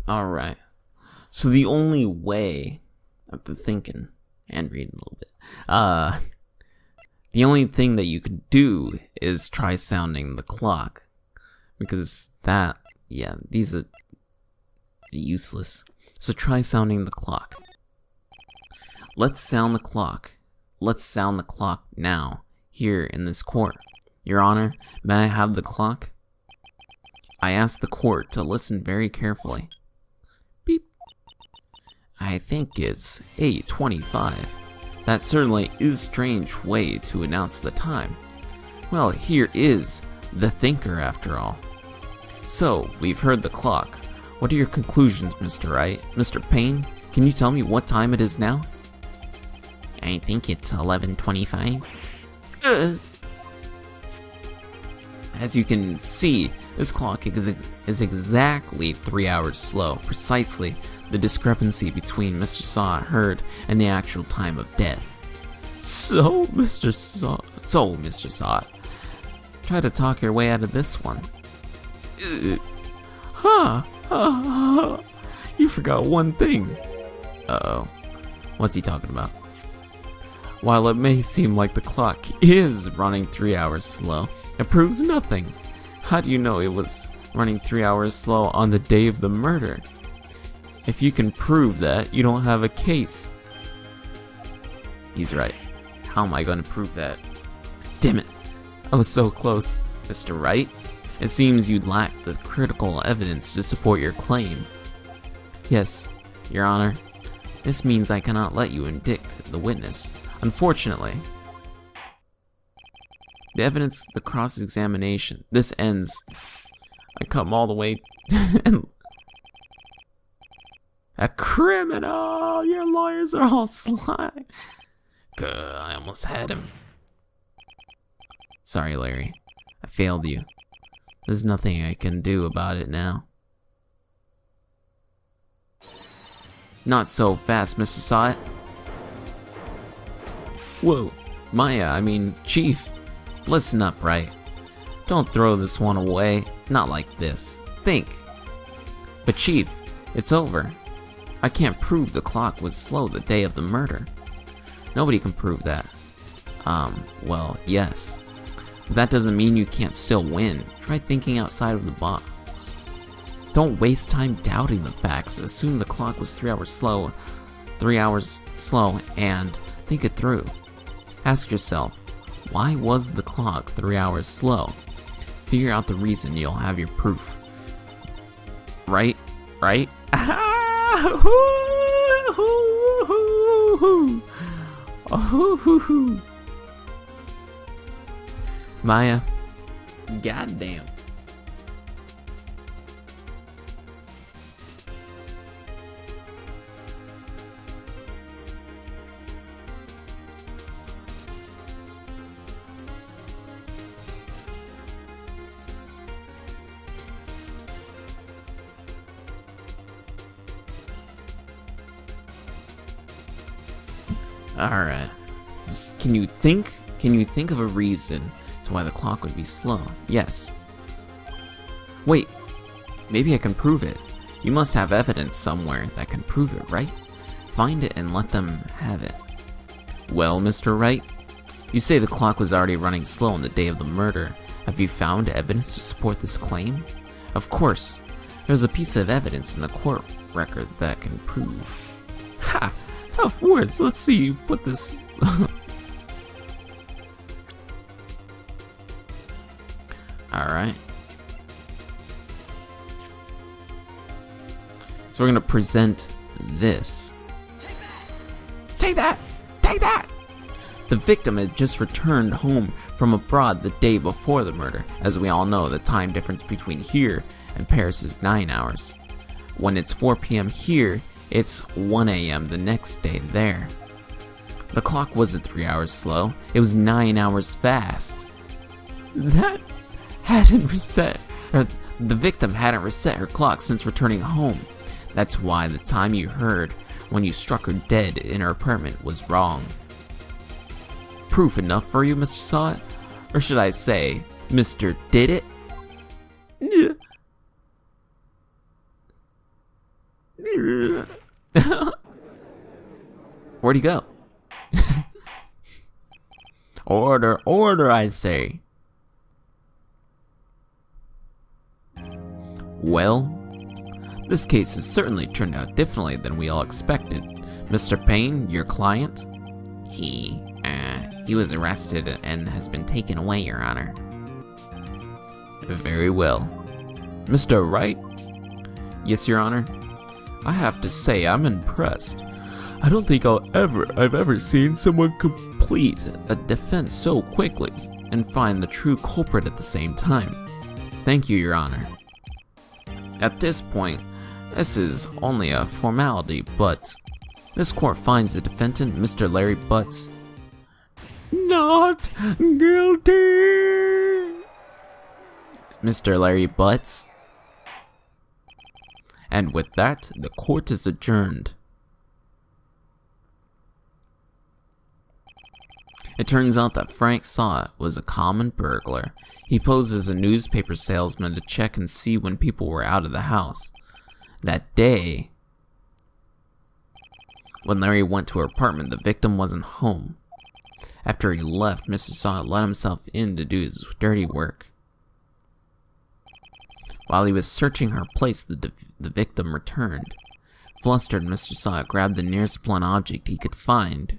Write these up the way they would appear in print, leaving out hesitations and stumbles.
Alright. So the only way, after thinking and reading a little bit, the only thing that you could do is try sounding the clock. Because that, yeah, these are useless. So try sounding the clock. Let's sound the clock. Let's sound the clock now, here in this court. Your Honor, may I have the clock? I ask the court to listen very carefully. Beep. I think it's 8:25. That certainly is a strange way to announce the time. Well, here is the thinker after all. So, we've heard the clock. What are your conclusions, Mr. Wright? Mr. Payne, can you tell me what time it is now? I think it's 11:25. As you can see, this clock is exactly 3 hours slow, precisely the discrepancy between Mr. Saw heard and the actual time of death. So, Mr. Saw, try to talk your way out of this one. You forgot one thing. Uh-oh. What's he talking about? While it may seem like the clock is running 3 hours slow, it proves nothing. How do you know it was running 3 hours slow on the day of the murder? If you can prove that, you don't have a case. He's right. How am I going to prove that? Damn it. I was so close. Mr. Wright, it seems you lack the critical evidence to support your claim. Yes, Your Honor. This means I cannot let you indict the witness. Unfortunately, the evidence, the cross-examination, this ends. I come all the way and a criminal! Your lawyers are all slime. I almost had him. Sorry, Larry. I failed you. There's nothing I can do about it now. Not so fast, Mr. Sot. Whoa, Chief. Listen up, right? Don't throw this one away. Not like this. Think. But Chief, it's over. I can't prove the clock was slow the day of the murder. Nobody can prove that. Well, yes. But that doesn't mean you can't still win. Try thinking outside of the box. Don't waste time doubting the facts. Assume the clock was 3 hours slow. 3 hours slow, and think it through. Ask yourself, why was the clock 3 hours slow? Figure out the reason, you'll have your proof. Right? Maya, goddamn. Alright. Can you think of a reason to why the clock would be slow? Yes. Wait, maybe I can prove it. You must have evidence somewhere that can prove it, right? Find it and let them have it. Well, Mr. Wright, you say the clock was already running slow on the day of the murder. Have you found evidence to support this claim? Of course. There's a piece of evidence in the court record that can prove. Ha! Tough words. Let's see you put this. Alright. So we're going to present this. Take that! Take that! The victim had just returned home from abroad the day before the murder. As we all know, the time difference between here and Paris is 9 hours. When it's 4 p.m. here, it's 1 a.m. the next day there. The clock wasn't 3 hours slow, it was 9 hours fast. That hadn't reset, or the victim hadn't reset her clock since returning home. That's why the time you heard when you struck her dead in her apartment was wrong. Proof enough for you, Mr. Sot? Or should I say, Mr. Did It? Where'd he go? Order, order, I say. Well, this case has certainly turned out differently than we all expected. Mr. Payne, your client? He was arrested and has been taken away, Your Honor. Very well. Mr. Wright? Yes, Your Honor. I have to say, I'm impressed. I don't think I've ever seen someone complete a defense so quickly and find the true culprit at the same time. Thank you, Your Honor. At this point, this is only a formality, but this court finds the defendant, Mr. Larry Butts, not guilty. Mr. Larry Butts. And with that, the court is adjourned. It turns out that Frank Saw was a common burglar. He posed as a newspaper salesman to check and see when people were out of the house. That day, when Larry went to her apartment, the victim wasn't home. After he left, Mr. Saw let himself in to do his dirty work. While he was searching her place, the victim returned. Flustered, Mr. Saw grabbed the nearest blunt object he could find.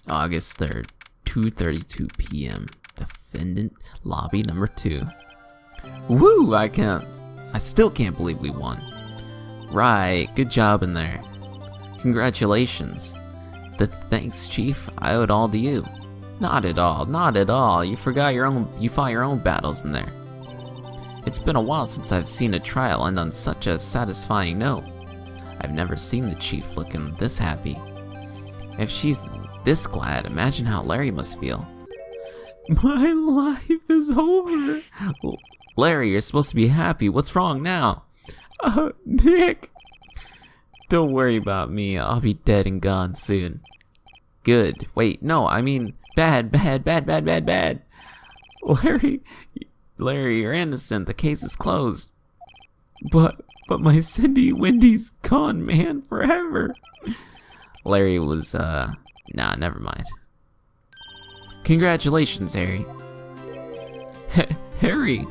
August 3rd, 2:32 p.m. Defendant, lobby number 2. Woo! I still can't believe we won. Right, good job in there. Congratulations. The thanks, Chief. I owe it all to you. Not at all, not at all. You fought your own battles in there. It's been a while since I've seen a trial end on such a satisfying note. I've never seen the Chief looking this happy. If she's this glad, imagine how Larry must feel. My life is over. Larry, you're supposed to be happy. What's wrong now? Nick. Don't worry about me. I'll be dead and gone soon. Good. Wait, no, I mean bad. Larry, you're innocent. The case is closed. But my Cindy Wendy's gone, man, forever. Larry was, nah, never mind. Congratulations, Harry. Harry!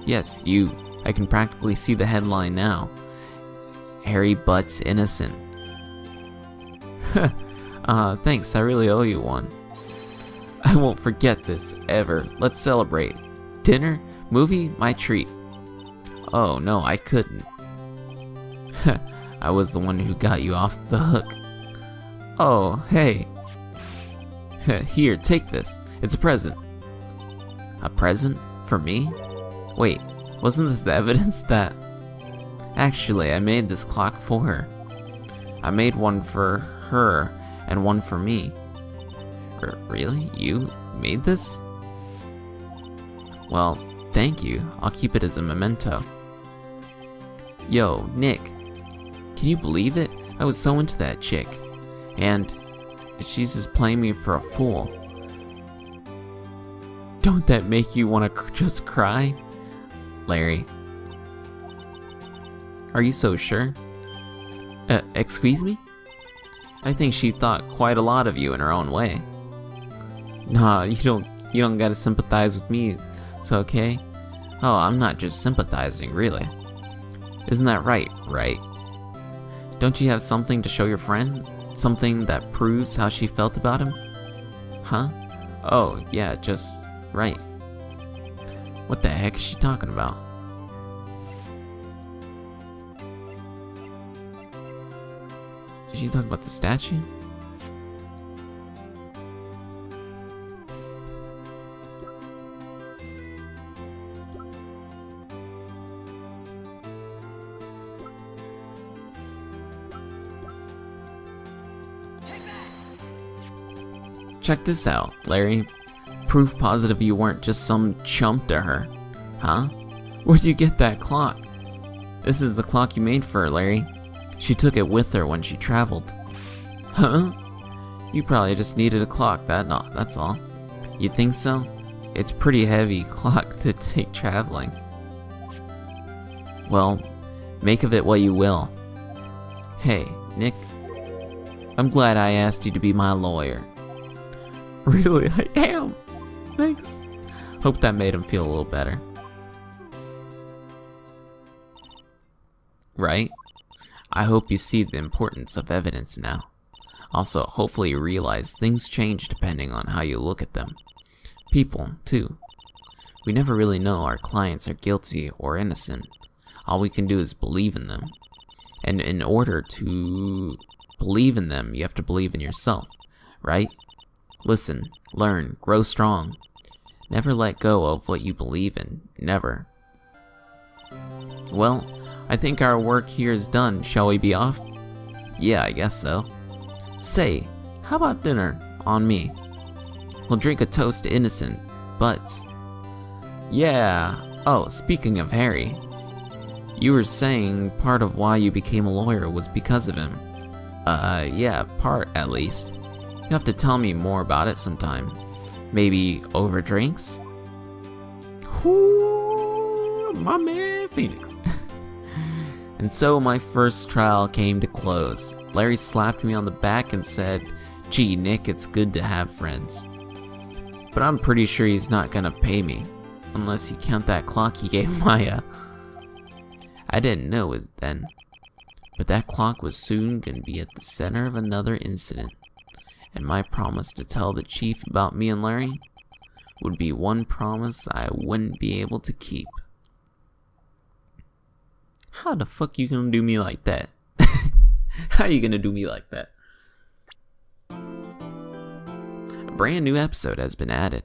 Yes, you. I can practically see the headline now. Harry Butts innocent. Thanks, I really owe you one. I won't forget this, ever. Let's celebrate. Dinner? Movie? My treat. Oh, no, I couldn't. I was the one who got you off the hook. Oh, hey. Here, take this. It's a present. A present? For me? Wait, wasn't this the evidence that... Actually, I made this clock for her. I made one for her and one for me. Really? You made this? Well, thank you. I'll keep it as a memento. Yo, Nick. Can you believe it? I was so into that chick. And she's just playing me for a fool. Don't that make you want to just cry? Larry. Are you so sure? Excuse me? I think she thought quite a lot of you in her own way. Nah, you don't gotta sympathize with me, it's okay? Oh, I'm not just sympathizing, really. Isn't that right? Don't you have something to show your friend? Something that proves how she felt about him? Huh? Oh, yeah, just right. What the heck is she talking about? Is she talking about the statue? Check this out, Larry. Proof positive you weren't just some chump to her. Huh? Where'd you get that clock? This is the clock you made for her, Larry. She took it with her when she traveled. Huh? You probably just needed a clock, that's all. You think so? it's pretty heavy clock to take traveling. Well, make of it what you will. Hey, Nick, I'm glad I asked you to be my lawyer. Really, I am. Thanks. Hope that made him feel a little better. Right? I hope you see the importance of evidence now. Also, hopefully you realize things change depending on how you look at them. People, too. We never really know our clients are guilty or innocent. All we can do is believe in them. And in order to believe in them, you have to believe in yourself, right? Listen, learn, grow strong. Never let go of what you believe in. Never. Well, I think our work here is done. Shall we be off? Yeah, I guess so. Say, how about dinner? On me. We'll drink a toast to innocent, but... Yeah. Oh, speaking of Harry, you were saying part of why you became a lawyer was because of him. Yeah, part at least. You have to tell me more about it sometime. Maybe over drinks? Ooh, my man Phoenix. And so my first trial came to close. Larry slapped me on the back and said, "Gee, Nick, it's good to have friends." But I'm pretty sure he's not gonna pay me. Unless you count that clock he gave Maya. I didn't know it then. But that clock was soon gonna be at the center of another incident. And my promise to tell the chief about me and Larry would be one promise I wouldn't be able to keep. How the fuck you gonna do me like that? How you gonna do me like that? A brand new episode has been added.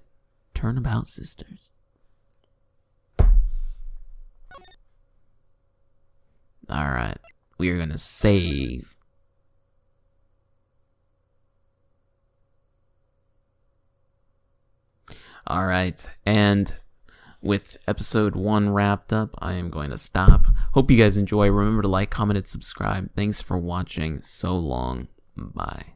Turnabout Sisters. Alright, we are gonna save. Alright, and with episode 1 wrapped up, I am going to stop. Hope you guys enjoy. Remember to like, comment, and subscribe. Thanks for watching so long. Bye.